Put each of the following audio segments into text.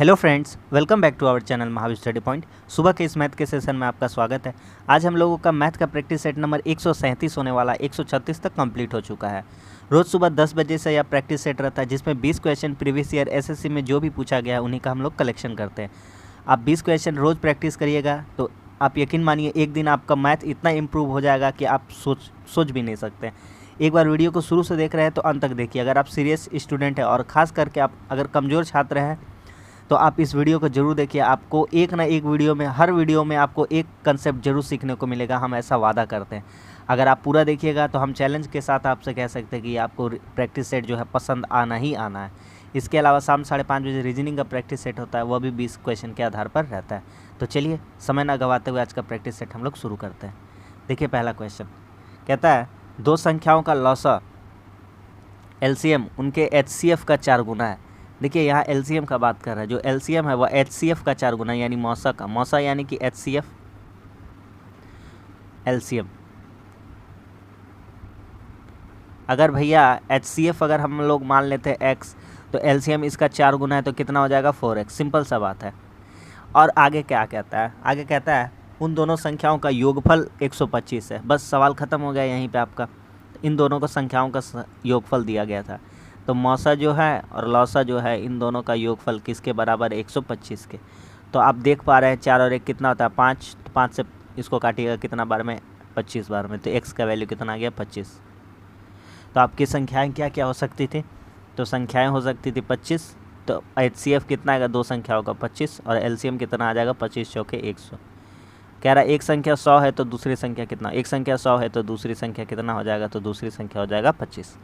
Hello friends, welcome back to our channel Mahavir study point. सुबह के इस मैथ के सेशन में आपका स्वागत है। आज हम लोगों का मैथ का प्रैक्टिस सेट नंबर 137 होने वाला 136 तक कंप्लीट हो चुका है। रोज़ सुबह 10 बजे से यह प्रैक्टिस सेट रहता है, जिसमें 20 क्वेश्चन प्रीवियस ईयर एसएससी में जो भी पूछा गया है उन्हीं का हम लोग कलेक्शन करते हैं। आप 20 क्वेश्चन रोज़ प्रैक्टिस करिएगा तो आप यकीन मानिए एक दिन आपका मैथ इतना इम्प्रूव हो जाएगा कि आप सोच भी नहीं सकते। एक बार वीडियो को शुरू से देख रहे हैं तो अंत तक देखिए। अगर आप सीरियस स्टूडेंट हैं और ख़ास करके आप अगर कमज़ोर छात्र हैं तो आप इस वीडियो को जरूर देखिए। आपको एक ना एक वीडियो में, हर वीडियो में आपको एक कंसेप्ट जरूर सीखने को मिलेगा, हम ऐसा वादा करते हैं। अगर आप पूरा देखिएगा तो हम चैलेंज के साथ आपसे कह सकते हैं कि आपको प्रैक्टिस सेट जो है पसंद आना ही आना है। इसके अलावा शाम 5:30 बजे रीजनिंग का प्रैक्टिस सेट होता है, वह भी 20 क्वेश्चन के आधार पर रहता है। तो चलिए समय ना गवाते हुए आज का प्रैक्टिस सेट हम लोग शुरू करते हैं। देखिए पहला क्वेश्चन कहता है दो संख्याओं का लॉसा एलसीएम उनके एचसीएफ का 4 गुना है। देखिए यहाँ एलसीएम का बात कर रहा है, जो एलसीएम है वह एचसीएफ का 4 गुना यानी मौसा का, मौसा यानी कि एचसीएफ एलसीएम। अगर भैया एचसीएफ अगर हम लोग मान लेते हैं एक्स तो एलसीएम इसका 4 गुना है तो कितना हो जाएगा 4x। सिंपल सा बात है। और आगे क्या कहता है, आगे कहता है उन दोनों संख्याओं का योगफल 125 है। बस सवाल ख़त्म हो गया यहीं पे आपका। इन दोनों को संख्याओं का योगफल दिया गया था, तो मौसा जो है और लौसा जो है इन दोनों का योगफल किसके बराबर 125 के। तो आप देख पा रहे हैं 4 और 1 कितना होता है 5, तो 5 से इसको काटिएगा कितना बार में 25 बार में, तो x का वैल्यू कितना आ गया 25। तो आपकी संख्याएं क्या क्या हो सकती थी, तो संख्याएं हो सकती थी 25। तो एचसीएफ कितना आएगा दो संख्याओं का 25 और एलसीएम कितना आ जाएगा 25 चौके 100। कह रहा है एक संख्या 100 है तो दूसरी संख्या कितना, एक संख्या 100 है तो दूसरी संख्या कितना हो जाएगा, तो दूसरी संख्या हो जाएगा 25।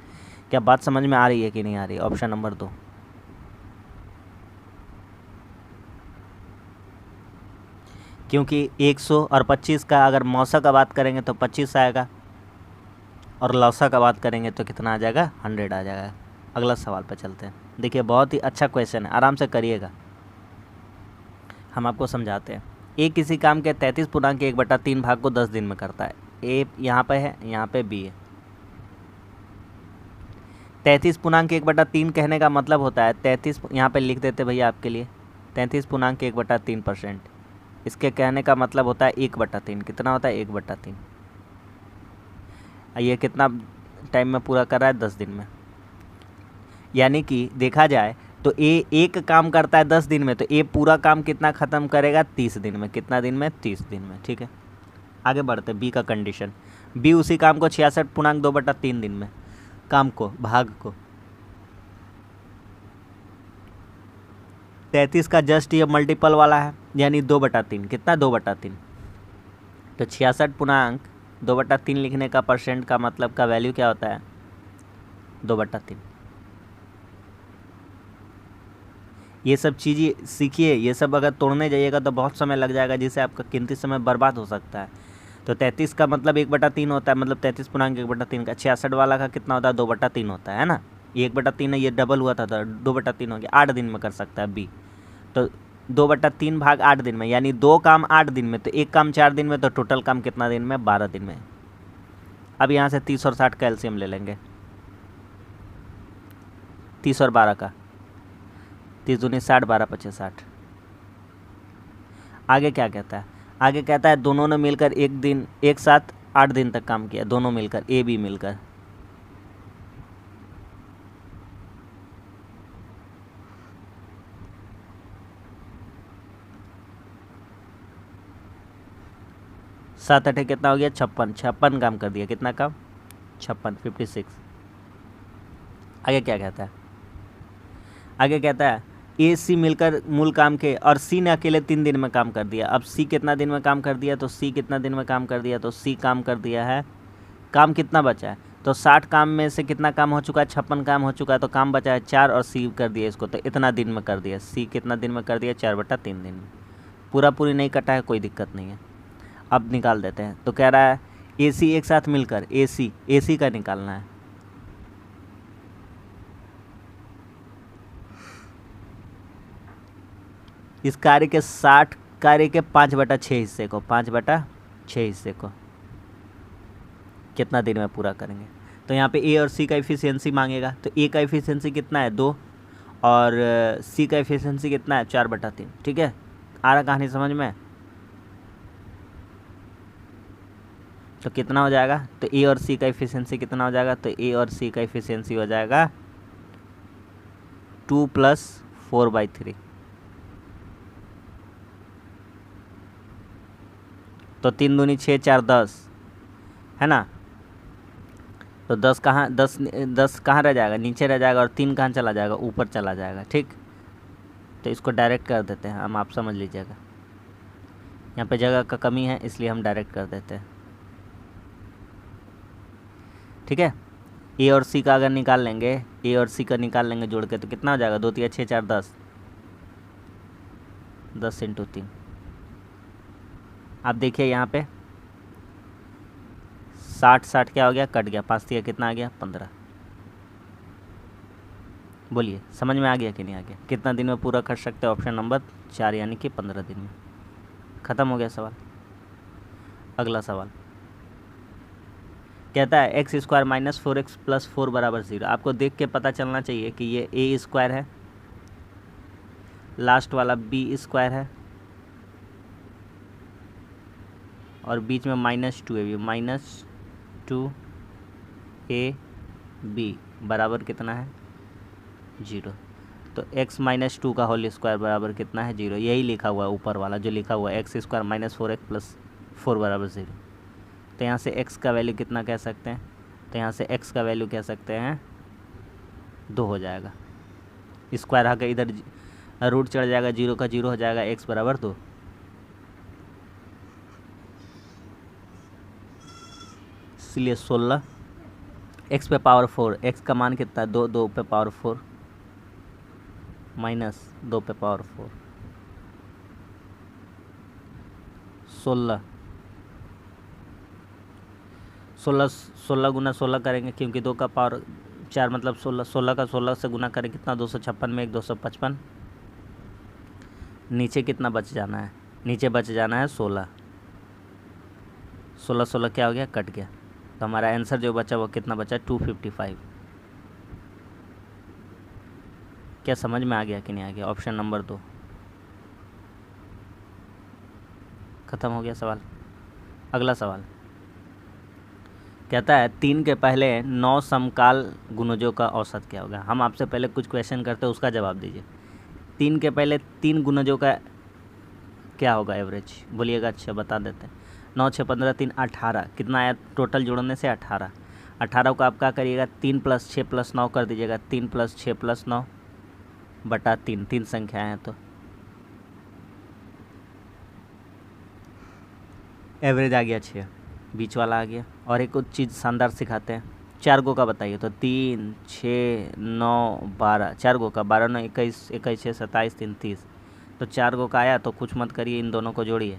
क्या बात समझ में आ रही है कि नहीं आ रही है? Option number 2। क्योंकि 100 और 25 का अगर मौसा का बात करेंगे तो 25 आएगा और लौसा का बात करेंगे तो कितना आ जाएगा 100 आ जाएगा। अगला सवाल पर चलते हैं। देखिए बहुत ही अच्छा क्वेश्चन है, आराम से करिएगा, हम आपको समझाते हैं। ए किसी काम के 33.1/3 भाग को 10 दिन में करता है। ए यहाँ पे है, यहाँ पे बी है। 33.1/3 कहने का मतलब होता है 33, यहाँ पे लिख देते भैया आपके लिए 33.1/3%। इसके कहने का मतलब होता है 1/3। कितना होता है 1/3। ये कितना टाइम में पूरा कर रहा है 10 दिन में। यानी कि देखा जाए तो ए एक काम करता है 10 दिन में, तो ए पूरा काम कितना ख़त्म करेगा 30 दिन में। कितना दिन में 30 दिन में। ठीक है, आगे बढ़ते बी का कंडीशन। बी उसी काम को 66.2/3 दिन में, काम को, भाग को। 33 का जस्ट ये मल्टीपल वाला है यानी 2/3। कितना 2/3। तो 66.2/3 लिखने का परसेंट का मतलब का वैल्यू क्या होता है 2/3। ये सब चीज़ें सीखिए, ये सब अगर तोड़ने जाइएगा तो बहुत समय लग जाएगा, जिससे आपका कीमती समय बर्बाद हो सकता है। तो 33 का मतलब 1/3 होता है, मतलब 33.1/3 का 66 वाला का कितना होता है 2/3 होता है ना। ये 1/3 है, ये डबल हुआ था तो 2/3 हो गया। 8 दिन में कर सकता है बी। तो 2/3 भाग 8 दिन में, यानी 2 काम 8 दिन में, तो एक काम 4 दिन में, तो टोटल काम कितना दिन में 12 दिन में। अब यहाँ से 30 और 60 का एलसीएम ले लेंगे। 30 और 12 का 30 दूनी 60, 12 पचे 60। आगे क्या कहता है, आगे कहता है दोनों ने मिलकर एक साथ 8 दिन तक काम किया, दोनों मिलकर, ए बी मिलकर। सात अठे कितना हो गया 56 काम कर दिया। कितना काम 56। आगे क्या कहता है, आगे कहता है ए सी मिलकर मूल काम के और सी ने अकेले 3 दिन में काम कर दिया। अब सी कितना दिन में काम कर दिया, तो सी कितना दिन में काम कर दिया, तो सी काम कर दिया है। काम कितना बचा है, तो 60 काम में से कितना काम हो चुका है 56 काम हो चुका है, तो काम बचा है 4 और सी कर दिया इसको, तो इतना दिन में कर दिया। सी कितना दिन में कर दिया 4/3 दिन में। पूरी नहीं कटा है, कोई दिक्कत नहीं है। अब निकाल देते हैं। तो कह रहा है ए सी एक साथ मिलकर, ए सी का निकालना है। इस कार्य के 60 कार्य के 5/6 हिस्से को, 5/6 हिस्से को कितना दिन में पूरा करेंगे। तो यहाँ पे ए और सी का इफिशियंसी मांगेगा, तो ए का इफिशियंसी कितना है 2 और सी का एफिशिएंसी कितना है 4/3। ठीक है, आ रहा कहानी समझ में? तो कितना हो जाएगा, तो ए और सी का एफिशिएंसी कितना हो जाएगा, तो ए और सी का एफिशिएंसी हो जाएगा 2 + 4/3। तो 3 दूनी 6, 4 10 है ना। तो 10 कहाँ, 10 कहाँ रह जाएगा, नीचे रह जाएगा, और 3 कहाँ चला जाएगा, ऊपर चला जाएगा। ठीक, तो इसको डायरेक्ट कर देते हैं हम, आप समझ लीजिएगा। यहाँ पे जगह का कमी है इसलिए हम डायरेक्ट कर देते हैं। ठीक है, ए और सी का अगर निकाल लेंगे, ए और सी का निकाल लेंगे जोड़ के, तो कितना हो जाएगा, 2 × 6 = 4 10, 10 × 3। आप देखिए यहाँ पे 60 क्या हो गया, कट गया, 5 × कितना आ गया, 15। बोलिए समझ में आ गया कि नहीं आ गया? कितना दिन में पूरा कर सकते हैं, ऑप्शन नंबर 4 यानी कि 15 दिन में। ख़त्म हो गया सवाल। अगला सवाल कहता है x² - 4x + 4 = 0। आपको देख के पता चलना चाहिए कि ये a² है, लास्ट वाला b² है, और बीच में -2 है, -2ab बराबर कितना है, 0। तो x - 2 का होल स्क्वायर बराबर कितना है, 0। यही लिखा हुआ है ऊपर वाला जो लिखा हुआ है x² - 4x + 4 = 0। तो यहाँ से x का वैल्यू कितना कह सकते हैं, तो यहाँ से x का वैल्यू कह सकते हैं 2 हो जाएगा। स्क्वायर आकर इधर रूट चढ़ जाएगा, 0 का 0 हो जाएगा, x = 2। इसलिए 16 x पे पावर 4, x का मान कितना है 2, 2 पे पावर 4 माइनस 2 पे पावर 4, 16 16 गुना 16 करेंगे, क्योंकि 2 का पावर 4 मतलब 16, 16 का 16 से गुना करें कितना, 256 में 1 255। नीचे कितना बच जाना है, नीचे बच जाना है 16, 16 16 क्या हो गया, कट गया। तो हमारा आंसर जो बचा वो कितना बचा, 255। क्या समझ में आ गया कि नहीं आ गया? ऑप्शन नंबर 2 खत्म हो गया सवाल। अगला सवाल कहता है 3 के पहले 9 समकाल गुणजों का औसत क्या होगा। हम आपसे पहले कुछ क्वेश्चन करते हैं, उसका जवाब दीजिए। 3 के पहले 3 गुणजों का क्या होगा एवरेज, बोलिएगा। अच्छा बता देते हैं। 9 6 15 3 18 कितना आया टोटल जोड़ने से, 18। 18 को आप क्या करिएगा, 3 + 6 + 9 कर दीजिएगा। 3 + 6 + 9 बटा 3, 3 संख्याएँ हैं तो एवरेज आ गया 6, बीच वाला आ गया। और एक कुछ चीज़ शानदार सिखाते हैं, 4 गो का बताइए। तो 3 6 9 12, 4 गो का, 12 9 21, 21 6 27 3 30। तो 4 गो का आया, तो कुछ मत करिए, इन दोनों को जोड़िए,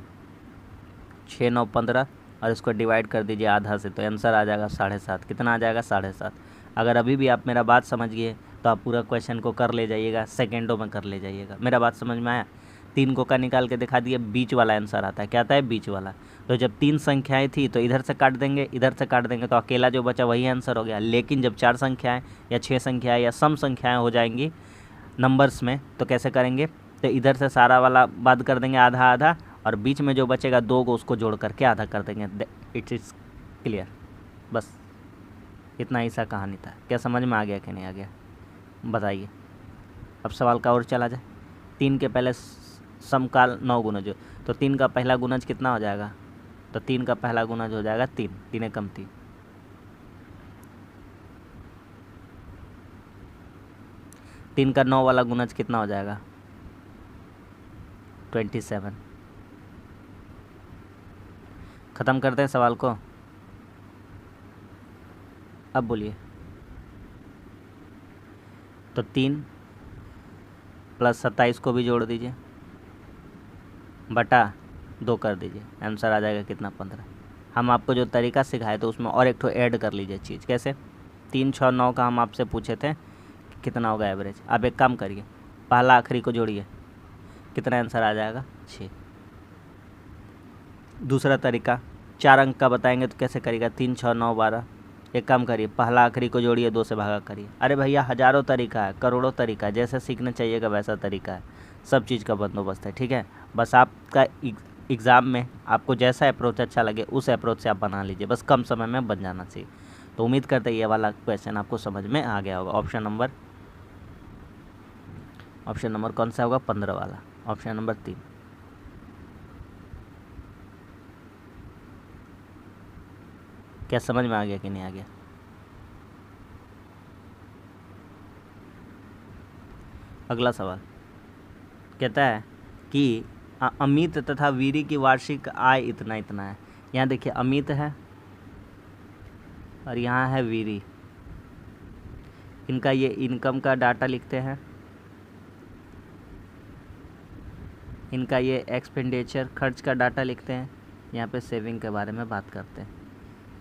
6 9 15, और इसको डिवाइड कर दीजिए आधा से, तो आंसर आ जाएगा 7.5। कितना आ जाएगा, 7.5। अगर अभी भी आप मेरा बात समझ गए तो आप पूरा क्वेश्चन को कर ले जाइएगा, सेकेंडों में कर ले जाइएगा। मेरा बात समझ में आया? 3 को का निकाल के दिखा दिए, बीच वाला आंसर आता है। क्या आता है, बीच वाला। तो जब 3 संख्याएं थी तो इधर से काट देंगे, इधर से काट देंगे, तो अकेला जो बचा वही आंसर हो गया। लेकिन जब 4 संख्याएं या 6 संख्याएं या सम संख्याएं हो जाएंगी नंबर्स में, तो कैसे करेंगे, तो इधर से सारा वाला बात कर देंगे आधा आधा, और बीच में जो बचेगा 2 को उसको जोड़ करके आधा कर देंगे। It is clear. बस इतना ही सा कहानी था। क्या समझ में आ गया कि नहीं आ गया, बताइए। अब सवाल का और चला जाए। 3 के पहले समकाल 9 गुणज, तो 3 का पहला गुणज कितना हो जाएगा, तो 3 का पहला गुणज हो जाएगा 3, 3 एकम 3। 3 का 9 वाला गुणज कितना हो जाएगा, 27। ख़त्म करते हैं सवाल को। अब बोलिए, तो 3 + 27 को भी जोड़ दीजिए, बटा 2 कर दीजिए, आंसर आ जाएगा कितना, 15। हम आपको जो तरीका सिखाए तो उसमें और एक ठो ऐड कर लीजिए चीज़। कैसे, 3 6 9 का हम आपसे पूछे थे कितना होगा एवरेज। आप एक काम करिए, पहला आखिरी को जोड़िए, कितना आंसर आ जाएगा, 6। दूसरा तरीका, 4 अंक का बताएंगे तो कैसे करिएगा, 3 6 9 12, एक काम करिए, पहला आखिरी को जोड़िए, 2 से भागा करिए। अरे भैया हज़ारों तरीका है, करोड़ों तरीका है, जैसा सीखना चाहिएगा वैसा तरीका है, सब चीज़ का बंदोबस्त है। ठीक है, बस आपका एग्ज़ाम में आपको जैसा अप्रोच अच्छा लगे उस अप्रोच से आप बना लीजिए, बस कम समय में बन जाना चाहिए। तो उम्मीद करते हैं ये वाला क्वेश्चन आपको समझ में आ गया होगा। ऑप्शन नंबर कौन सा होगा? 15 वाला, ऑप्शन नंबर 3। क्या समझ में आ गया कि नहीं आ गया? अगला सवाल कहता है कि अमित तथा वीरी की वार्षिक आय इतना इतना है। यहाँ देखिए अमित है और यहाँ है वीरी, इनका ये इनकम का डाटा लिखते हैं, इनका ये एक्सपेंडिचर खर्च का डाटा लिखते हैं, यहाँ पे सेविंग के बारे में बात करते हैं।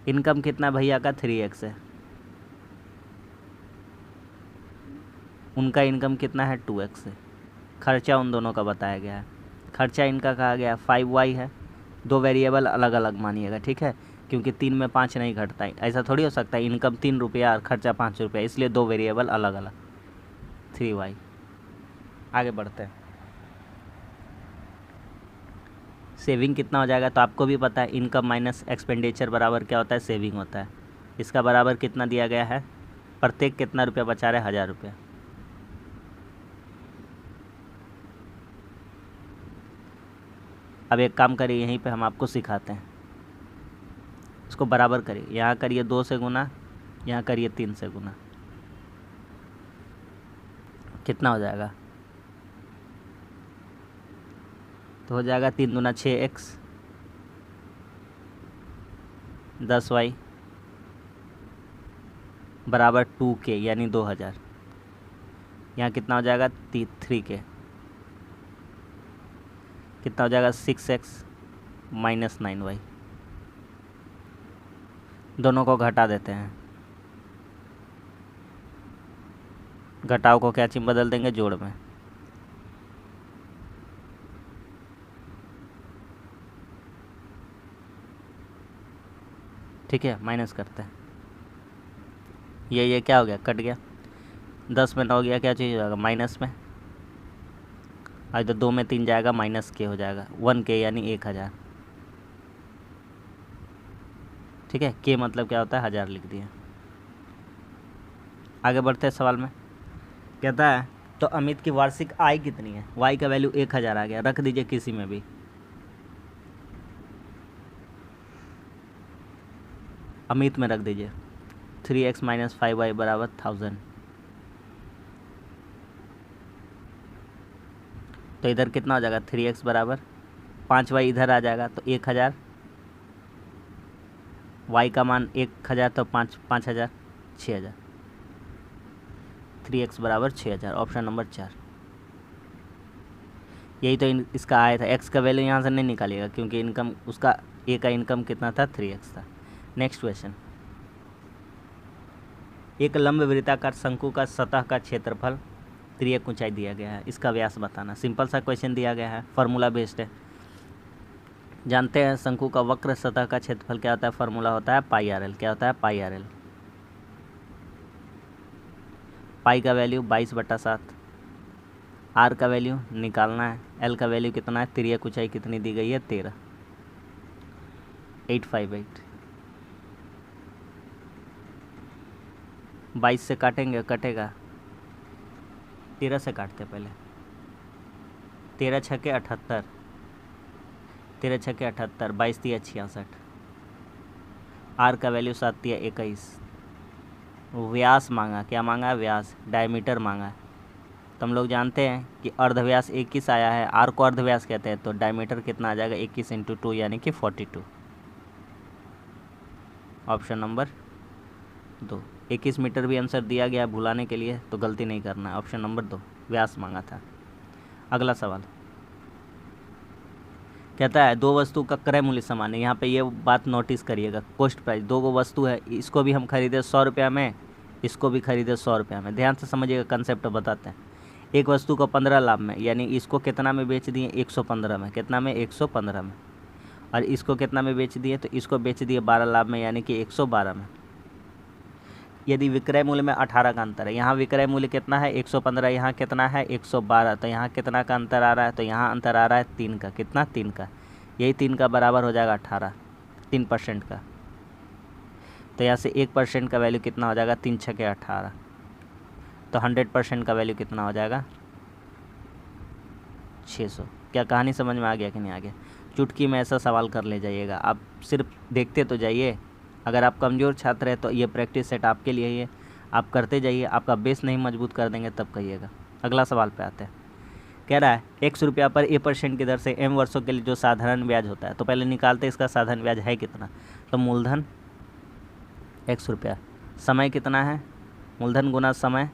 इनकम कितना भैया का? 3x है, उनका इनकम कितना है? 2x है। खर्चा उन दोनों का बताया गया है, खर्चा इनका कहा गया 5y है। 2 वेरिएबल अलग अलग मानिएगा, ठीक है, क्योंकि 3 में 5 नहीं घटता है, ऐसा थोड़ी हो सकता है। इनकम 3 रुपया और खर्चा 5 रुपया, इसलिए 2 वेरिएबल अलग अलग, 3y। आगे बढ़ते हैं। सेविंग कितना हो जाएगा? तो आपको भी पता है इनकम माइनस एक्सपेंडिचर बराबर क्या होता है? सेविंग होता है। इसका बराबर कितना दिया गया है? प्रत्येक कितना रुपया बचा रहे? 1000 रुपया। अब एक काम करिए, यहीं पे हम आपको सिखाते हैं, इसको बराबर करिए। यहाँ करिए 2 से गुना, यहाँ करिए 3 से गुना, कितना हो जाएगा? तो हो जाएगा 3 दूना 6x, 10y बराबर 2k यानी 2000। यहाँ कितना हो जाएगा? 3k। कितना हो जाएगा? 6x minus 9y। दोनों को घटा देते हैं, घटाव को क्या चीज बदल देंगे? जोड़ में। ठीक है, माइनस करते हैं, ये क्या हो गया? कट गया। 10 में 9 गया, क्या चीज़ हो जाएगा? माइनस में। और इधर 2 में 3 जाएगा, माइनस के हो जाएगा 1k यानी 1000। ठीक है, के मतलब क्या होता है? 1000 लिख दिया। आगे बढ़ते हैं सवाल में। कहता है तो अमित की वार्षिक आय कितनी है? वाई का वैल्यू 1000 आ गया, रख दीजिए किसी में भी। अमित में रख दीजिए 3x माइनस 5y बराबर 1000। तो इधर कितना हो जाएगा? 3x बराबर 5y इधर आ जाएगा तो 1000, y का मान 1000 तो 5000, 6000। 3x बराबर 6000, ऑप्शन नंबर 4। यही तो इसका आया था। x का वैल्यू यहाँ से नहीं निकालिएगा क्योंकि इनकम उसका a का इनकम कितना था? 3x था। नेक्स्ट क्वेश्चन, एक लंब वृत्ताकार शंकु का सतह का क्षेत्रफल 3 ऊंचाई दिया गया है, इसका व्यास बताना। सिंपल सा क्वेश्चन दिया गया है, फार्मूला बेस्ड है। जानते हैं शंकु का वक्र सतह का क्षेत्रफल क्या होता है? फार्मूला होता है पाई आर एल। क्या होता है? पाई आर एल। पाई का वैल्यू 22/7, आर का वैल्यू निकालना है, एल का वैल्यू कितना है? 3 ऊंचाई कितनी दी गई है? 13, 858। 22 से काटेंगे, कटेगा। 13 से काटते पहले। 13 छक्के 78, 13 छक्के 78, 22 तिया 66। आर का वैल्यू 7 तिया 21। व्यास मांगा, क्या मांगा? व्यास, डायमीटर मांगा। तो हम लोग जानते हैं कि अर्धव्यास 21 आया है, आर को अर्धव्यास कहते हैं, तो डायमीटर कितना आ जाएगा? 21 × 2 यानी कि 42। Option number 2। 21 मीटर भी आंसर दिया गया भुलाने के लिए, तो गलती नहीं करना है। ऑप्शन नंबर 2 व्यास मांगा था। अगला सवाल कहता है दो वस्तु का क्रय मूल्य समान है। यहाँ पे ये बात नोटिस करिएगा, कॉस्ट प्राइस। दो गो वस्तु है, इसको भी हम खरीदे 100 रुपया में, इसको भी खरीदे 100 रुपया में। ध्यान से समझिएगा, कंसेप्ट बताते हैं। एक वस्तु को 15 लाभ में, यानी इसको कितना में बेच दिए? 115 में। कितना में? 115 में। और इसको कितना में बेच दिए? तो इसको बेच दिए 12 लाभ में, यानी कि 112 में। यदि विक्रय मूल्य में 18 का अंतर है, यहाँ विक्रय मूल्य कितना है 115, यहाँ कितना है 112, तो यहाँ कितना का अंतर आ रहा है, तो यहाँ अंतर आ रहा है 3 का। कितना? 3 का। यही 3 का बराबर हो जाएगा 18, 3% का। तो यहाँ से 1% का वैल्यू कितना हो जाएगा, 3 छके 18, तो 100% का वैल्यू कितना हो जाएगा 600। क्या कहानी समझ में आ गया कि नहीं आ गया? चुटकी में ऐसा सवाल कर ले जाइएगा, आप सिर्फ देखते तो जाइए। अगर आप कमज़ोर छात्र हैं तो ये प्रैक्टिस सेट आपके लिए ही है, आप करते जाइए। आपका बेस नहीं मजबूत कर देंगे तब कहिएगा। अगला सवाल पे आते हैं। कह रहा है x रुपया पर a% की दर से m वर्षों के लिए जो साधारण ब्याज होता है, तो पहले निकालते इसका साधारण ब्याज है कितना। तो मूलधन x रुपया, समय कितना है, मूलधन गुना समय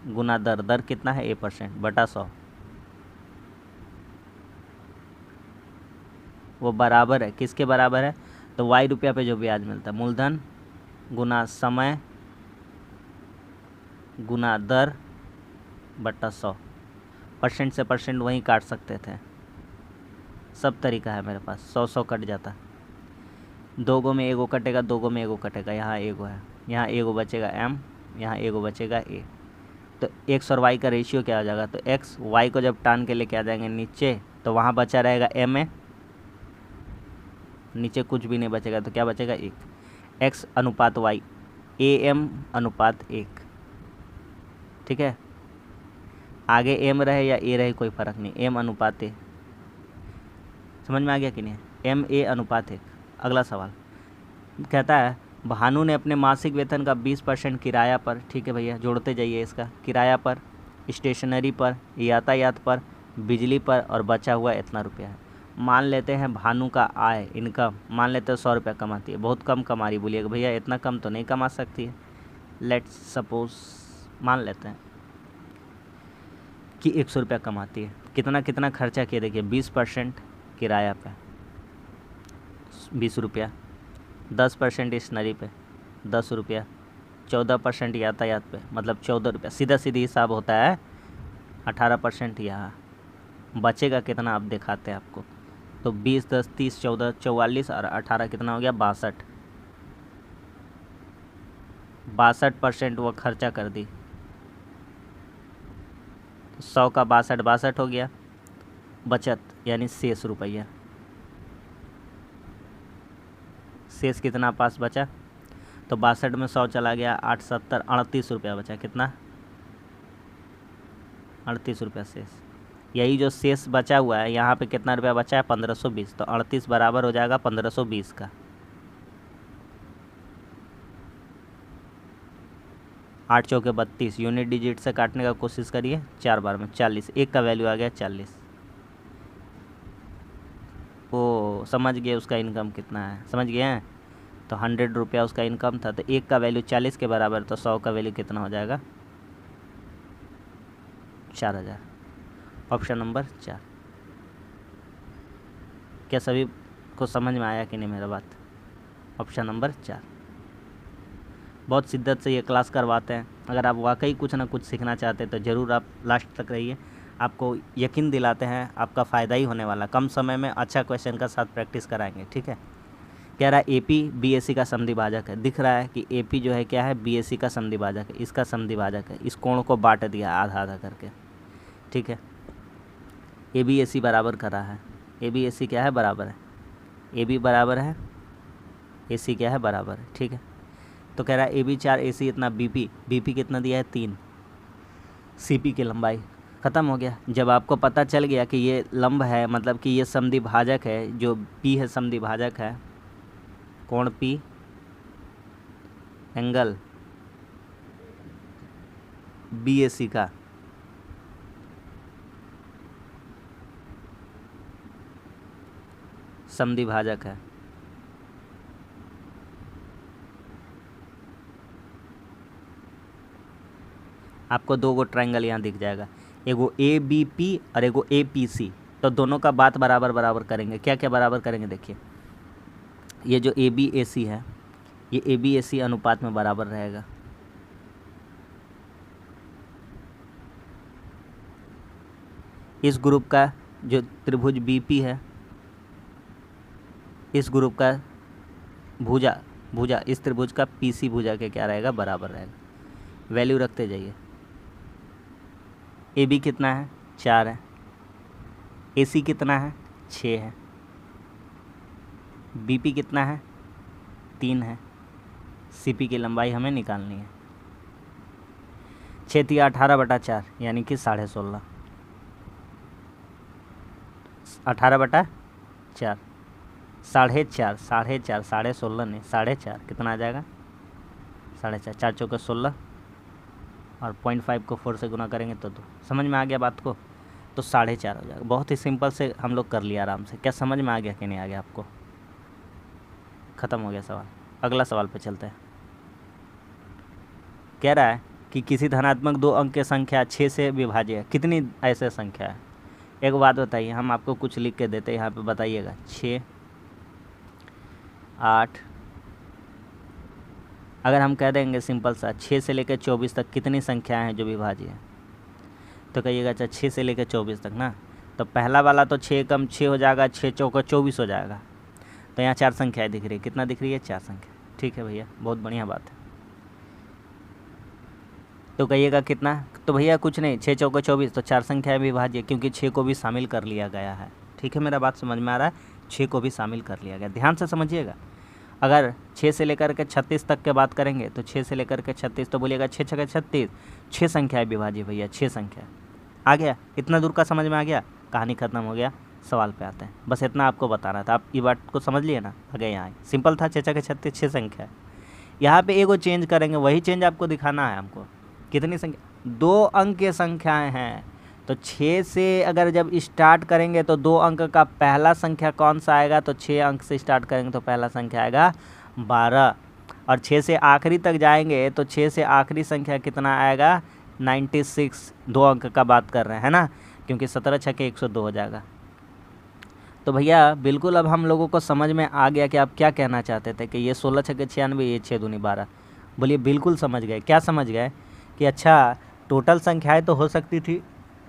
गुना दर, दर कितना है a% बटा 100, वो बराबर है किसके बराबर है, तो y रुपया पे जो ब्याज मिलता है, मूलधन गुना समय गुना दर बटा 100। परसेंट से परसेंट वहीं काट सकते थे, सब तरीका है मेरे पास। 100 कट जाता, 2 गो में एगो कटेगा, 2 गो में एगो कटेगा, यहाँ एगो है, यहाँ एगो बचेगा m, यहाँ एगो बचेगा a। तो x और y का रेशियो क्या हो जाएगा, तो x y को जब टान के लेके आ जाएंगे नीचे तो वहाँ बचा रहेगा m, नीचे कुछ भी नहीं बचेगा, तो क्या बचेगा 1। x अनुपात y, am अनुपात 1, ठीक है। आगे m रहे या a रहे कोई फ़र्क नहीं, m अनुपात a। समझ में आ गया कि नहीं? ma अनुपात 1। अगला सवाल कहता है भानु ने अपने मासिक वेतन का 20% किराया पर, ठीक है भैया जोड़ते जाइए इसका, किराया पर, स्टेशनरी पर, यातायात पर, बिजली पर और बचा हुआ इतना रुपया है। मान लेते हैं भानु का आय इनकम मान लेते हैं 100 रुपया कमाती है, बहुत कम कमा रही, बोलिएगा भैया इतना कम तो नहीं कमा सकती है। लेट्स सपोज मान लेते हैं कि 100 रुपया कमाती है। कितना कितना खर्चा किया देखिए, 20% किराया पे 20 रुपया, 10% स्टेशनरी पे 10 रुपया, 14% यातायात पे मतलब 14 रुपया, सीधा सीधी हिसाब होता है। 18% यहाँ बचेगा कितना आप दिखाते हैं आपको, तो 20 10 30 14 44 और 18 कितना हो गया 62। 62% वो खर्चा कर दी, 100 का 62 हो गया, बचत यानी शेष रुपया। शेष कितना पास बचा, तो 62 में 100 चला गया, 8 70 38 रुपया बचा। कितना? 38 रुपया शेष। यही जो शेष बचा हुआ है यहाँ पे कितना रुपया बचा है 1520, तो 38 बराबर हो जाएगा 1520 का। 8 चौके 32, यूनिट डिजिट से काटने का कोशिश करिए, 4 बार में 40, एक का वैल्यू आ गया 40। ओ समझ गए उसका इनकम कितना है, समझ गए हैं। तो 100 रुपया उसका इनकम था, तो एक का वैल्यू 40 के बराबर, तो 100 का वैल्यू कितना हो जाएगा 4000। Option number 4। क्या सभी को समझ में आया कि नहीं मेरा बात? Option number 4। बहुत शिद्दत से ये क्लास करवाते हैं। अगर आप वाकई कुछ ना कुछ सीखना चाहते हैं तो ज़रूर आप लास्ट तक रहिए, आपको यकीन दिलाते हैं आपका फ़ायदा ही होने वाला। कम समय में अच्छा क्वेश्चन का साथ प्रैक्टिस कराएंगे, ठीक है। कह रहा है एपी बीएससी का समद्विभाजक है, दिख रहा है कि एपी जो है क्या है, बीएससी का समद्विभाजक है, इसका समद्विभाजक है। इस कोण को बांट दिया आधा आधा करके, ठीक है। ए बी ए सी बराबर कर रहा है, ए बी ए सी क्या है बराबर है, ए बी बराबर है ए सी क्या है बराबर है, ठीक है। तो कह रहा है ए बी 4 ए सी इतना, बी पी कितना दिया है 3, सी पी की लंबाई। ख़त्म हो गया। जब आपको पता चल गया कि ये लंब है, मतलब कि ये समद्विभाजक है, जो पी है समद्विभाजक है, कोण पी एंगल बी ए सी का समद्विभाजक है, आपको 2 गो ट्रायंगल यहाँ दिख जाएगा, एगो ए बी पी और एगो ए पी सी। तो दोनों का बात बराबर बराबर करेंगे। क्या क्या बराबर करेंगे देखिए, ये जो ए बी ए सी है ये ए बी ए सी अनुपात में बराबर रहेगा। इस ग्रुप का जो त्रिभुज बी पी है, इस ग्रुप का भुजा भुजा, इस त्रिभुज का PC भुजा के क्या रहेगा, बराबर रहेगा। वैल्यू रखते जाइए। AB कितना है, 4 है। AC कितना है, 6 है। BP कितना है, 3 है। CP की लंबाई हमें निकालनी है। 6 × 18/4 यानी कि 16.5। 18/4 4.5 16.5 नहीं 4.5 कितना आ जाएगा, 4.5 4 चौके 16 और 0.5 को 4 से गुना करेंगे तो 2। समझ में आ गया बात को, तो 4.5 हो जाएगा। बहुत ही सिंपल से हम लोग कर लिया आराम से। क्या समझ में आ गया कि नहीं आ गया आपको? ख़त्म हो गया सवाल। अगला सवाल पे चलते हैं। कह रहा है कि किसी धनात्मक 2 अंक की संख्या 6 से विभाज्य है। कितनी ऐसे संख्या है? एक बात बताइए, हम आपको कुछ लिख के देते हैं, यहाँ पे बताइएगा। 6 8, अगर हम कह देंगे सिंपल सा 6 से लेकर 24 तक कितनी संख्याएं हैं जो विभाज्य है, तो कहिएगा अच्छा 6 से लेकर 24 तक ना, तो पहला वाला तो 6 कम 6 हो जाएगा, 6 चौका 24 हो जाएगा। तो यहाँ 4 संख्याएं दिख रही है। कितना दिख रही है, 4 संख्या। ठीक है भैया, बहुत बढ़िया बात है। तो कहिएगा कितना, तो भैया कुछ नहीं, 6 चौका 24, तो 4 संख्याएं विभाज्य, क्योंकि 6 को भी शामिल कर लिया गया है। ठीक है, मेरा बात समझ में आ रहा है? 6 को भी शामिल कर लिया गया। ध्यान से समझिएगा। अगर 6 से लेकर के 36 तक के बात करेंगे तो 6 से लेकर के 36, तो बोलिएगा 6 छक्के 36, 6 संख्याएं विभाज्य भैया, 6 संख्या। आ गया? इतना दूर का समझ में आ गया? कहानी ख़त्म हो गया। सवाल पे आते हैं। बस इतना आपको बताना था, आप ये बात को समझ लिए ना? आगे यहाँ सिंपल था, 6 छक्के 36, 6 संख्या। यहाँ पे एगो चेंज करेंगे, वही चेंज आपको दिखाना है हमको। कितनी संख्या? 2 अंक की संख्याएँ हैं। तो 6 से अगर जब स्टार्ट करेंगे तो 2 अंक का पहला संख्या कौन सा आएगा, तो 6 अंक से स्टार्ट करेंगे तो पहला संख्या आएगा 12। और 6 से आखिरी तक जाएंगे तो 6 से आखिरी संख्या कितना आएगा, 96। 2 अंक का बात कर रहे हैं ना, क्योंकि 17 छक्के 102 हो जाएगा। तो भैया बिल्कुल अब हम लोगों को समझ में आ गया कि आप क्या कहना चाहते थे, कि ये 16 छक्के 96, ये 6 दूनी 12। बोलिए बिल्कुल समझ गए। क्या समझ गए? कि अच्छा टोटल संख्याएँ तो हो सकती थी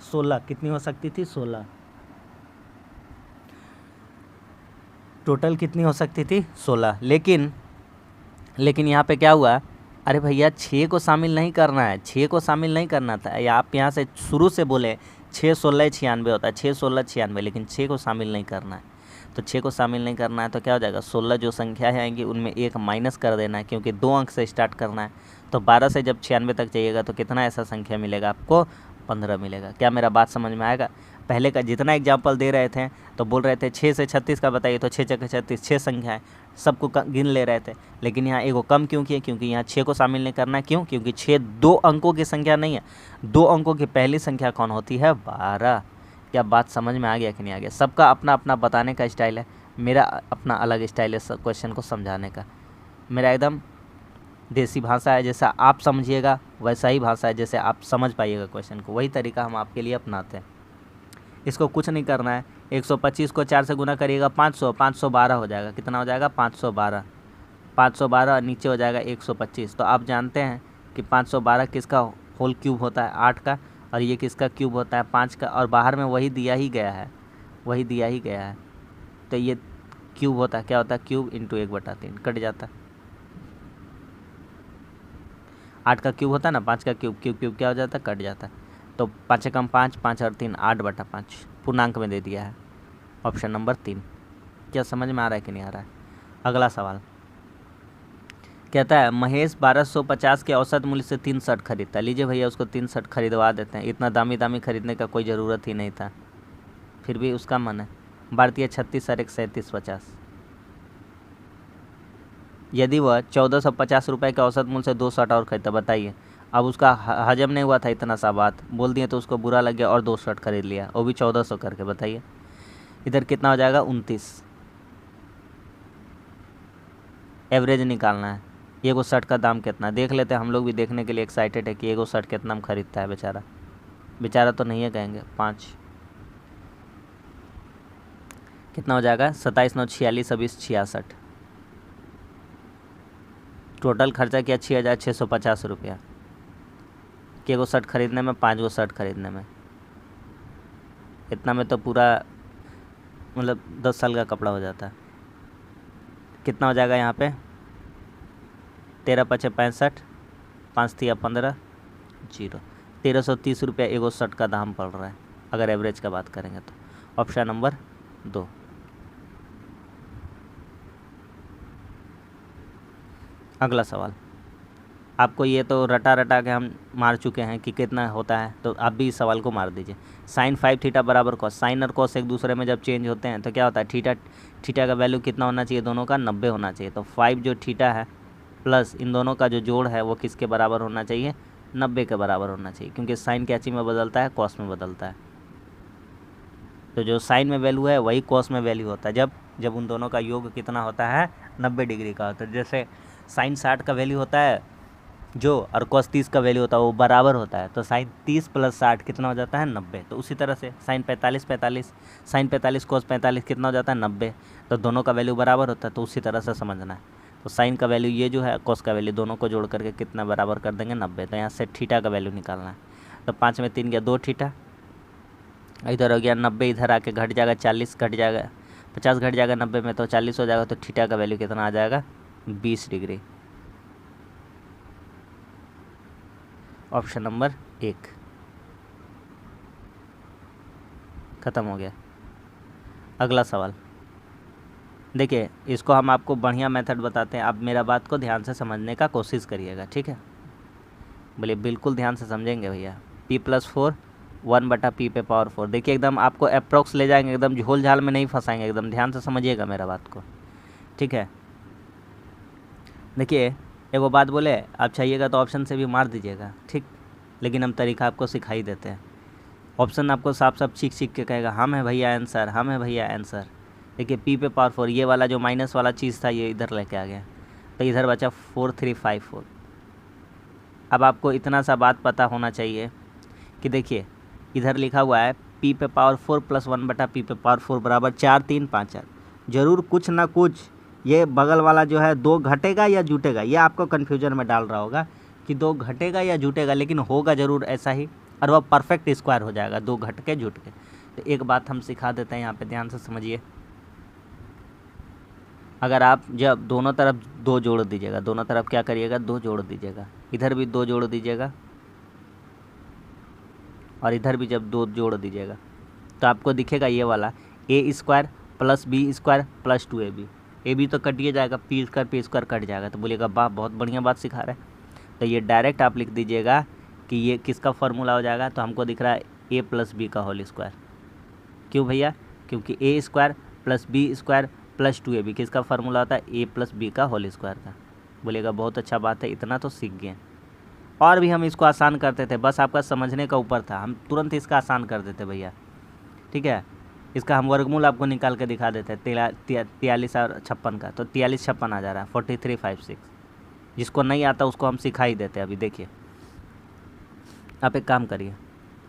16। कितनी हो सकती थी? 16। टोटल कितनी हो सकती थी? 16। लेकिन यहाँ पे क्या हुआ, अरे भैया 6 को शामिल नहीं करना है, 6 को शामिल नहीं करना था। या आप यहाँ से शुरू से बोले 6 16 96 होता है, 6 16 96, लेकिन 6 को शामिल नहीं करना है। तो 6 को शामिल नहीं करना है तो क्या हो जाएगा, 16 जो संख्या आएंगी उनमें 1 माइनस कर देना है, क्योंकि 2 अंक से स्टार्ट करना है। तो 12 से जब 96 तक जाइएगा तो कितना ऐसा संख्या मिलेगा आपको, 15 मिलेगा। क्या मेरा बात समझ में आएगा? पहले का जितना एग्जाम्पल दे रहे थे तो बोल रहे थे 6 से 36 का बताइए, तो 6 छक्के 36, 6 संख्या है, सबको गिन ले रहे थे। लेकिन यहाँ एगो कम क्यों किए, क्योंकि यहाँ 6 को शामिल नहीं करना है। क्यों? क्योंकि 6 2 अंकों की संख्या नहीं है। 2 अंकों की पहली संख्या कौन होती है, 12। क्या बात समझ में आ गया कि नहीं आ गया? सबका अपना अपना बताने का स्टाइल है, मेरा अपना अलग स्टाइल है क्वेश्चन को समझाने का। मेरा एकदम देसी भाषा है, जैसा आप समझिएगा वैसा ही भाषा है जैसे आप समझ पाइएगा क्वेश्चन को, वही तरीका हम आपके लिए अपनाते हैं। इसको कुछ नहीं करना है। 125 को 4 से गुना करिएगा 500, 512 हो जाएगा। कितना हो जाएगा, 512। 512 नीचे हो जाएगा 125। तो आप जानते हैं कि 512 किसका होल क्यूब होता है, 8 का, और ये किसका क्यूब होता है, 5 का, और बाहर में वही दिया ही गया है, वही दिया ही गया है। तो ये क्यूब होता है, क्या होता है, क्यूब इंटू 1/3, कट जाता है। 8 का क्यूब होता है ना, 5 का क्यूब, क्यूब क्या हो जाता है, कट जाता है। तो 5 कम 5, 5 और 3 8/5 पूर्णांक में दे दिया है, ऑप्शन नंबर 3। क्या समझ में आ रहा है कि नहीं आ रहा है? अगला सवाल कहता है महेश 1250 के औसत मूल्य से 3 शर्ट खरीदता है। लीजिए भैया उसको 3 शर्ट खरीदवा देते हैं। इतना दामी दामी खरीदने का कोई ज़रूरत ही नहीं था, फिर भी उसका मन है। भारतीय 36 और 3750। यदि वह 1450 रुपये के औसत मूल्य से 2 शर्ट और खरीदता, बताइए। अब उसका हजम नहीं हुआ था इतना सा बात बोल दिए तो उसको बुरा लग गया और 2 शर्ट खरीद लिया, वो भी 1400 करके। बताइए इधर कितना हो जाएगा, 29। एवरेज निकालना है। एगो शर्ट का दाम कितना देख लेते हैं, हम लोग भी देखने के लिए एक्साइटेड है कि एगो शर्ट कितना में खरीदता है बेचारा। बेचारा तो नहीं है कहेंगे, 5। कितना हो जाएगा, 27 9 46 20 66। टोटल खर्चा किया 6650 रुपया। कि एगो शर्ट खरीदने में, 5 गो शर्ट खरीदने में, इतना में तो पूरा मतलब 10 साल का कपड़ा हो जाता है। कितना हो जाएगा यहाँ पे, 13×5 = 65, 5 × 15, 0। 1330 रुपया एगो शर्ट का दाम पड़ रहा है अगर एवरेज का बात करेंगे तो। Option number 2। अगला सवाल, आपको ये तो रटा रटा के हम मार चुके हैं कि कितना होता है, तो आप भी इस सवाल को मार दीजिए। साइन 5 थीटा बराबर कॉस। साइन और कॉस एक दूसरे में जब चेंज होते हैं तो क्या होता है, थीटा का वैल्यू कितना होना चाहिए, दोनों का 90 होना चाहिए। तो 5 जो थीटा है प्लस इन दोनों का जो जोड़ है वो किसके बराबर होना चाहिए, 90 के बराबर होना चाहिए, क्योंकि साइन क्या चीज़ में बदलता है, कॉस में बदलता है। तो जो साइन में वैल्यू है वही कॉस में वैल्यू होता है जब उन दोनों का योग कितना होता है, 90 डिग्री का होता है। जैसे साइन 60 का वैल्यू होता है जो, और कॉस 30 का वैल्यू होता है वो बराबर होता है। तो साइन 30 + 60 कितना हो जाता है, 90। तो उसी तरह से साइन 45 साइन 45 कॉस 45 कितना हो जाता है, 90। तो दोनों का वैल्यू बराबर होता है, तो उसी तरह से समझना है। तो साइन का वैल्यू ये जो है, कॉस का वैल्यू, दोनों को जोड़ करके कितना बराबर कर देंगे, 90। तो यहाँ से थीटा का वैल्यू निकालना है। तो 5 में 3 गया 2 थीटा, इधर हो गया 90, इधर आके घट जाएगा 40, घट जाएगा 50, घट जाएगा 90 में तो 40 हो जाएगा। तो थीटा का वैल्यू कितना आ जाएगा, 20 डिग्री। ऑप्शन नंबर 1 ख़त्म हो गया। अगला सवाल देखिए, इसको हम आपको बढ़िया मेथड बताते हैं, आप मेरा बात को ध्यान से समझने का कोशिश करिएगा, ठीक है। बोलिए बिल्कुल ध्यान से समझेंगे भैया। p+4 1/p⁴। देखिए एकदम आपको अप्रोक्स ले जाएंगे, एकदम झोल झाल में नहीं फंसाएंगे, एकदम ध्यान से समझिएगा मेरा बात को, ठीक है। देखिए एगो बात बोले, आप चाहिएगा तो ऑप्शन से भी मार दीजिएगा, ठीक, लेकिन हम तरीका आपको सिखा ही देते हैं। ऑप्शन आपको साफ साफ सीख के कहेगा हम है भैया आंसर, हम है भैया आंसर। देखिए p⁴, ये वाला जो माइनस वाला चीज़ था ये इधर लेके आ गया, तो इधर बचा 4354। अब आपको इतना सा बात पता होना चाहिए कि देखिए इधर लिखा हुआ है p⁴ + 1/p⁴ बराबर 4 3 5 4। ज़रूर कुछ ना कुछ ये बगल वाला जो है 2 घटेगा या जुटेगा, ये आपको कन्फ्यूजन में डाल रहा होगा कि 2 घटेगा या जुटेगा, लेकिन होगा ज़रूर ऐसा ही, और वह परफेक्ट स्क्वायर हो जाएगा, 2 घट के जुट के। तो एक बात हम सिखा देते हैं यहाँ पे, ध्यान से समझिए। अगर आप जब दोनों तरफ 2 जोड़ दीजिएगा, दोनों तरफ क्या करिएगा, 2 जोड़ दीजिएगा, इधर भी 2 जोड़ दीजिएगा और इधर भी जब 2 जोड़ दीजिएगा तो आपको दिखेगा ये वाला a² + b² + 2ab। ए भी तो कटिए जाएगा, p² कट जाएगा। तो बोलिएगा वाह बहुत बढ़िया बात सिखा रहे हैं। तो ये डायरेक्ट आप लिख दीजिएगा कि ये किसका फार्मूला हो जाएगा। तो हमको दिख रहा है a + b²। क्यों भैया, क्योंकि a² + b² + 2ab किसका फार्मूला होता है, a + b² का। बोलिएगा बहुत अच्छा बात है, इतना तो सीख गए। और भी हम इसको आसान करते थे, बस आपका समझने का ऊपर था, हम तुरंत इसका आसान कर देते भैया, ठीक है। इसका हम वर्गमूल आपको निकाल के दिखा देते हैं, 43 और 56 का। तो 43 56 आ जा रहा है 4356। जिसको नहीं आता उसको हम सिखा ही देते हैं। अभी देखिए आप एक काम करिए,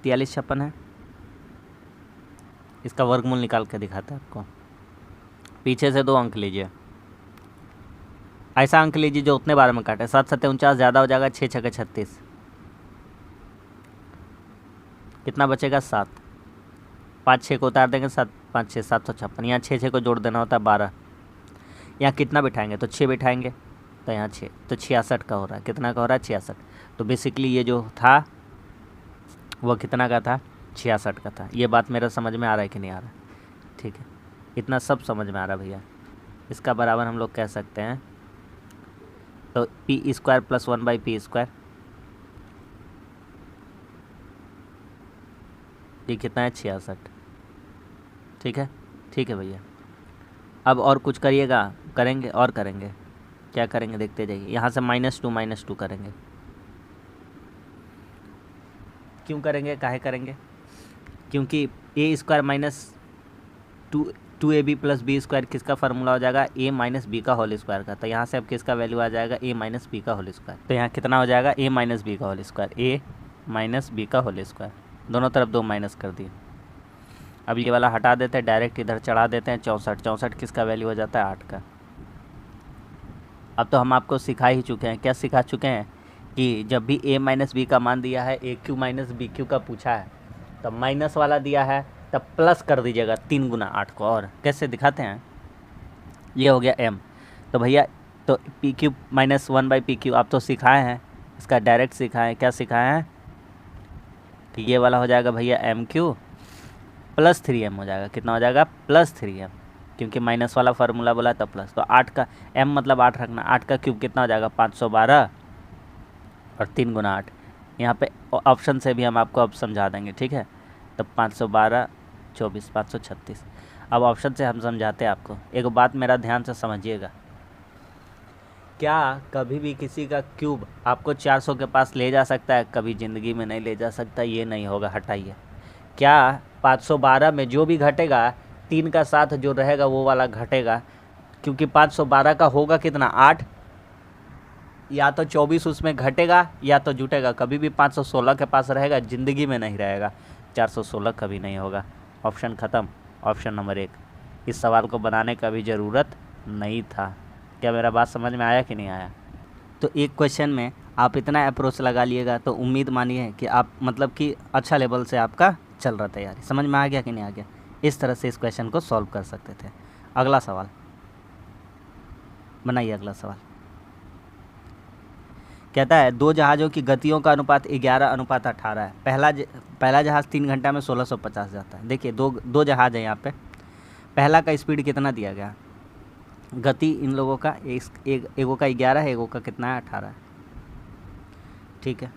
43 56 है, इसका वर्गमूल निकाल के दिखाते हैं आपको। पीछे से 2 अंक लीजिए, ऐसा अंक लीजिए जो उतने बार में काटे। 7 7 49 ज़्यादा हो जाएगा, 6 6 36, कितना बचेगा 7। 5 6 को उतार देंगे, 7 5 6 756। यहाँ 6 6 को जोड़ देना होता है 12। यहाँ कितना बिठाएंगे, तो 6 बिठाएंगे, तो यहाँ 6, तो 66 का हो रहा है। कितना का हो रहा है, 66। तो बेसिकली ये जो था वो कितना का था, 66 का था। ये बात मेरा समझ में आ रहा है कि नहीं आ रहा, ठीक है। इतना सब समझ में आ रहा है भैया। इसका बराबर हम लोग कह सकते हैं, तो p² + 1/p², ये कितना है, 66, ठीक है। ठीक है भैया, अब और कुछ करिएगा, करेंगे और करेंगे, क्या करेंगे देखते जाइए। यहाँ से -2 करेंगे। क्यों करेंगे, काहे करेंगे, क्योंकि a² - 2ab + b² किसका फार्मूला हो जाएगा, a - b² का। तो यहाँ से अब किसका वैल्यू आ जाएगा, a - b²। तो यहाँ कितना हो जाएगा, a - b², a - b²। दोनों तरफ 2 माइनस कर दिए। अब ये वाला हटा देते हैं, डायरेक्ट इधर चढ़ा देते हैं 64। 64 किसका वैल्यू हो जाता है, 8 का। अब तो हम आपको सिखा ही चुके हैं, क्या सिखा चुके हैं कि जब भी a - b का मान दिया है, aq - bq का पूछा है, तब माइनस वाला दिया है तब प्लस कर दीजिएगा 3 × 8 को। और कैसे दिखाते हैं, ये हो गया m। तो भैया तो पी क्यूब माइनस 1/pq आप तो सिखाए हैं, इसका डायरेक्ट सिखाए हैं। क्या सिखाए हैं कि ये वाला हो जाएगा भैया mq प्लस 3m हो जाएगा। कितना हो जाएगा? प्लस 3m, क्योंकि माइनस वाला फार्मूला बोला था प्लस। तो 8 का m मतलब 8 रखना, 8 का क्यूब कितना हो जाएगा? 512 और 3 गुना 8। यहाँ पे ऑप्शन से भी हम आपको अब समझा देंगे, ठीक है। तो 512 24 536। अब ऑप्शन से हम समझाते हैं आपको। एक बात मेरा ध्यान से समझिएगा, क्या कभी भी किसी का क्यूब आपको 400 के पास ले जा सकता है? कभी ज़िंदगी में नहीं ले जा सकता, ये नहीं होगा, हटाइए। क्या 512 में जो भी घटेगा 3 का साथ जो रहेगा वो वाला घटेगा, क्योंकि 512 का होगा कितना? 8, या तो 24 उसमें घटेगा या तो जुटेगा। कभी भी 516 के पास रहेगा, ज़िंदगी में नहीं रहेगा। 416 कभी नहीं होगा। ऑप्शन ख़त्म, ऑप्शन नंबर 1। इस सवाल को बनाने का भी ज़रूरत नहीं था। क्या मेरा बात समझ में आया कि नहीं आया? तो एक क्वेश्चन में आप इतना अप्रोच लगा लिएगा तो उम्मीद मानिए कि आप मतलब कि अच्छा लेवल से आपका चल रहा तैयारी। समझ में आ गया कि नहीं आ गया? इस तरह से इस क्वेश्चन को सॉल्व कर सकते थे। अगला सवाल बनाइए। अगला सवाल कहता है 2 जहाज़ों की गतियों का अनुपात 11:18 है। पहला जहाज़ 3 घंटा में 1650 जाता है। देखिए दो जहाज़ है यहाँ पे। पहला का स्पीड कितना दिया गया? गति इन लोगों का एगो का 11 है, एगो का कितना है? 18 है। ठीक है,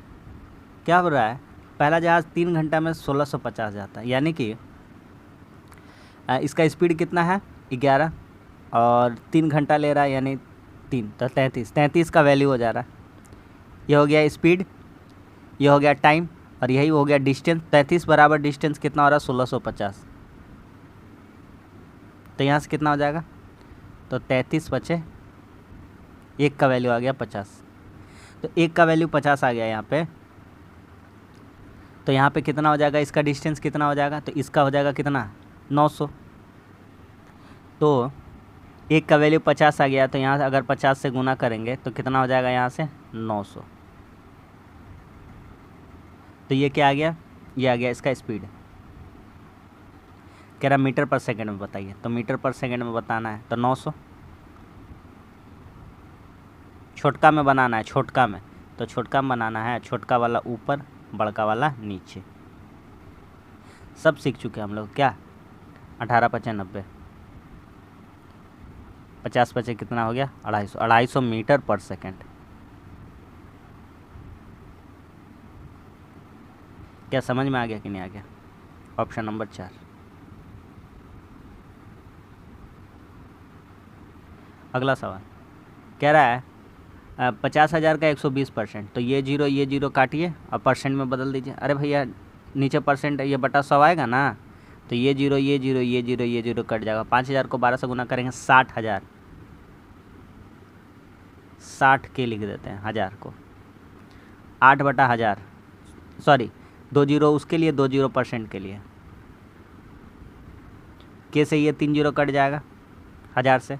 क्या हो रहा है? पहला जहाज़ 3 घंटा में 1650 जाता है, यानी कि इसका स्पीड कितना है? 11, और 3 घंटा ले रहा है, यानी 3 तो 33 का वैल्यू हो जा रहा है। ये हो गया स्पीड, ये हो गया टाइम, और यही हो गया डिस्टेंस। 33 बराबर डिस्टेंस कितना हो रहा है? 1650। तो यहाँ से कितना हो जाएगा? तो 33 बचे 1 का वैल्यू आ गया 50। तो 1 का वैल्यू 50 आ गया यहाँ पे। तो यहाँ पे कितना हो जाएगा? इसका डिस्टेंस कितना हो जाएगा? तो इसका हो जाएगा कितना? 900। तो 1 का वैल्यू 50 आ गया, तो यहाँ से अगर 50 से गुना करेंगे तो कितना हो जाएगा? यहाँ से 900। तो ये क्या आ गया? ये आ गया इसका स्पीड। कह रहा मीटर पर सेकंड में बताइए। तो मीटर पर सेकंड में बताना है तो 900। छोटका में बनाना है, छोटका में, तो छोटका में बनाना है। छोटका वाला ऊपर, बड़का वाला नीचे। सब सीख चुके हम लोग। क्या 18 × 90, 50 बचे कितना हो गया? 250 मीटर पर सेकंड। क्या समझ में आ गया कि नहीं आ गया? Option number 4। अगला सवाल कह रहा है 50,000 का 120%। तो ये जीरो काटिए और परसेंट में बदल दीजिए। अरे भैया नीचे परसेंट ये बटा 100 आएगा ना, तो ये जीरो कट जाएगा। 5,000 को 12 से गुना करेंगे 60,000। 60 के लिख देते हैं, 1000 को 8/1000, सॉरी 2 जीरो उसके लिए, 2 जीरो परसेंट के लिए। के से ये 3 जीरो कट जाएगा, 1000 से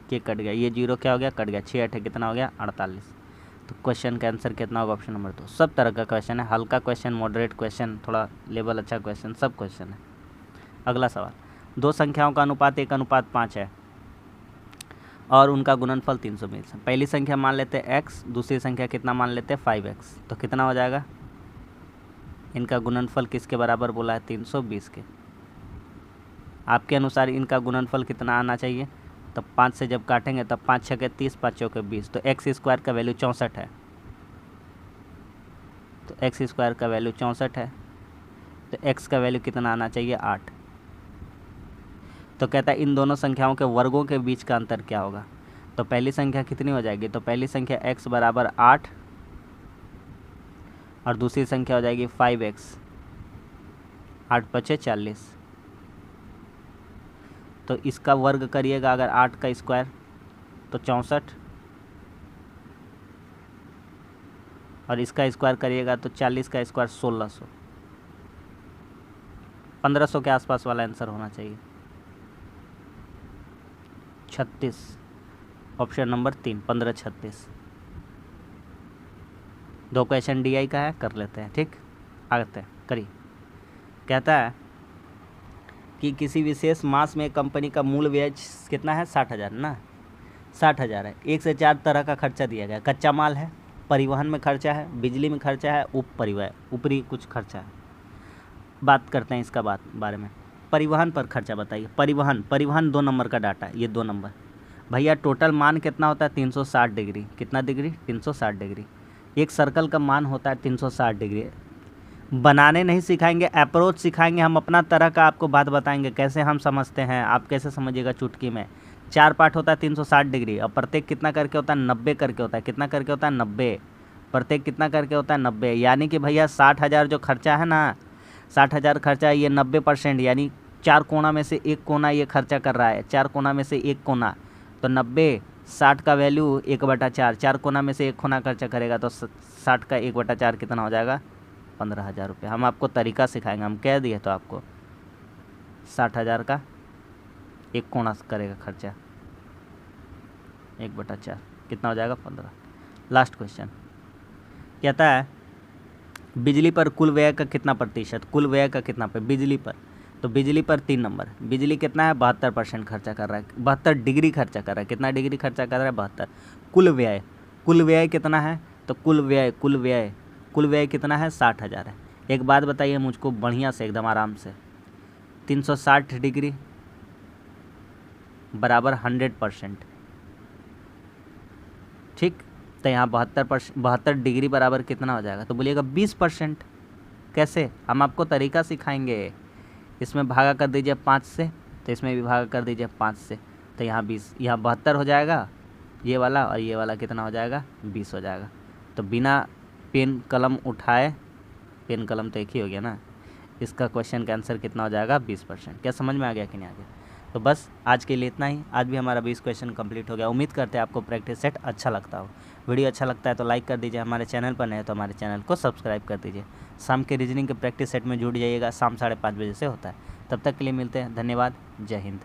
के कट गया। ये जीरो क्या हो गया? कट गया। 6 8 कितना हो गया? 48। तो क्वेश्चन का आंसर कितना होगा? Option number 2। सब तरह का क्वेश्चन है, हल्का क्वेश्चन, मॉडरेट क्वेश्चन, थोड़ा लेवल अच्छा क्वेश्चन, सब क्वेश्चन है। अगला सवाल, 2 संख्याओं का अनुपात 1:5 है और उनका गुणनफल 320 है। पहली संख्या मान लेते हैं x, दूसरी संख्या कितना मान लेते हैं? 5x। तो कितना हो जाएगा? इनका गुणनफल किसके बराबर बोला है? 320 के। आपके अनुसार इनका गुणनफल कितना आना चाहिए? तो 5 से जब काटेंगे तब 5 6 के 30, 5 चौके 20। तो x² का वैल्यू 64 है। तो x² का वैल्यू 64 है, तो x का वैल्यू कितना आना चाहिए? 8। तो कहता है इन दोनों संख्याओं के वर्गों के बीच का अंतर क्या होगा? तो पहली संख्या कितनी हो जाएगी? तो पहली संख्या x बराबर 8 और दूसरी संख्या हो जाएगी 5x। 8 × 5 = 40। तो इसका वर्ग करिएगा अगर 8 का स्क्वायर तो 64, और इसका स्क्वायर करिएगा तो 40 का स्क्वायर 1600। 1500 के आसपास वाला आंसर होना चाहिए। 36, ऑप्शन नंबर 3, 1536। 2 क्वेश्चन DI का है, कर लेते हैं। ठीक, आते हैं, करिए। कहता है कि किसी विशेष मास में कंपनी का मूल व्यय कितना है? 60,000 ना। 60,000 है। 1 से 4 तरह का खर्चा दिया गया। कच्चा माल है, परिवहन में खर्चा है, बिजली में खर्चा है, ऊपरी कुछ खर्चा है। बात करते हैं इसका बारे में। परिवहन पर खर्चा बताइए। परिवहन 2 नंबर का डाटा है, ये 2 नंबर। भैया टोटल मान कितना होता है? 360 डिग्री। कितना डिग्री? 360 डिग्री। एक सर्कल का मान होता है 360 डिग्री। बनाने नहीं सिखाएंगे, अप्रोच सिखाएंगे हम, अपना तरह का आपको बात बताएंगे कैसे हम समझते हैं, आप कैसे समझिएगा चुटकी में। 4 पार्ट होता है 360 डिग्री और प्रत्येक कितना करके होता है? 90 करके होता है। कितना करके होता है? 90। प्रत्येक कितना करके होता है? 90। यानी कि भैया 60,000 जो खर्चा है ना, 60,000 खर्चा है, ये 90% यानी 4 कोना में से 1 कोना ये खर्चा कर रहा है। 4 कोना में से 1 कोना, तो 90, 60 का वैल्यू 1/4। 4 कोना में से 1 कोना खर्चा करेगा तो 60 का 1/4 कितना हो जाएगा? 15,000 रुपये। हम आपको तरीका सिखाएंगे, हम कह दिए तो आपको 60,000 का 1 कोना करेगा खर्चा 1/4, कितना हो जाएगा? 15। लास्ट क्वेश्चन कहता है बिजली पर कुल व्यय का कितना प्रतिशत? कुल व्यय का कितना पे? बिजली पर, तो बिजली पर 3 नंबर। बिजली कितना है? 72% खर्चा कर रहा है, 72 डिग्री खर्चा कर रहा है। कितना डिग्री खर्चा कर रहा है? 72। कुल व्यय कितना है? तो कुल व्यय कितना है? 60,000 है। एक बात बताइए मुझको बढ़िया से, एकदम आराम से। 360 डिग्री बराबर 100%, ठीक। तो यहाँ 72 डिग्री बराबर कितना हो जाएगा? तो बोलिएगा 20%। कैसे? हम आपको तरीका सिखाएंगे। इसमें भागा कर दीजिए 5 से, तो इसमें भी भागा कर दीजिए 5 से, तो यहाँ 20, यहाँ 72 हो जाएगा ये वाला, और ये वाला कितना हो जाएगा? 20 हो जाएगा। तो बिना पेन कलम उठाए, पेन कलम तो एक ही हो गया ना, इसका क्वेश्चन का आंसर कितना हो जाएगा? 20%। क्या समझ में आ गया कि नहीं आ गया? तो बस आज के लिए इतना ही। आज भी हमारा 20 क्वेश्चन कंप्लीट हो गया। उम्मीद करते हैं आपको प्रैक्टिस सेट अच्छा लगता हो। वीडियो अच्छा लगता है तो लाइक कर दीजिए, हमारे चैनल पर नए तो हमारे चैनल को सब्सक्राइब कर दीजिए। शाम के रीजनिंग के प्रैक्टिस सेट में जुड़ जाइएगा, शाम 5:30 बजे से होता है। तब तक के लिए मिलते हैं। धन्यवाद। जय हिंद।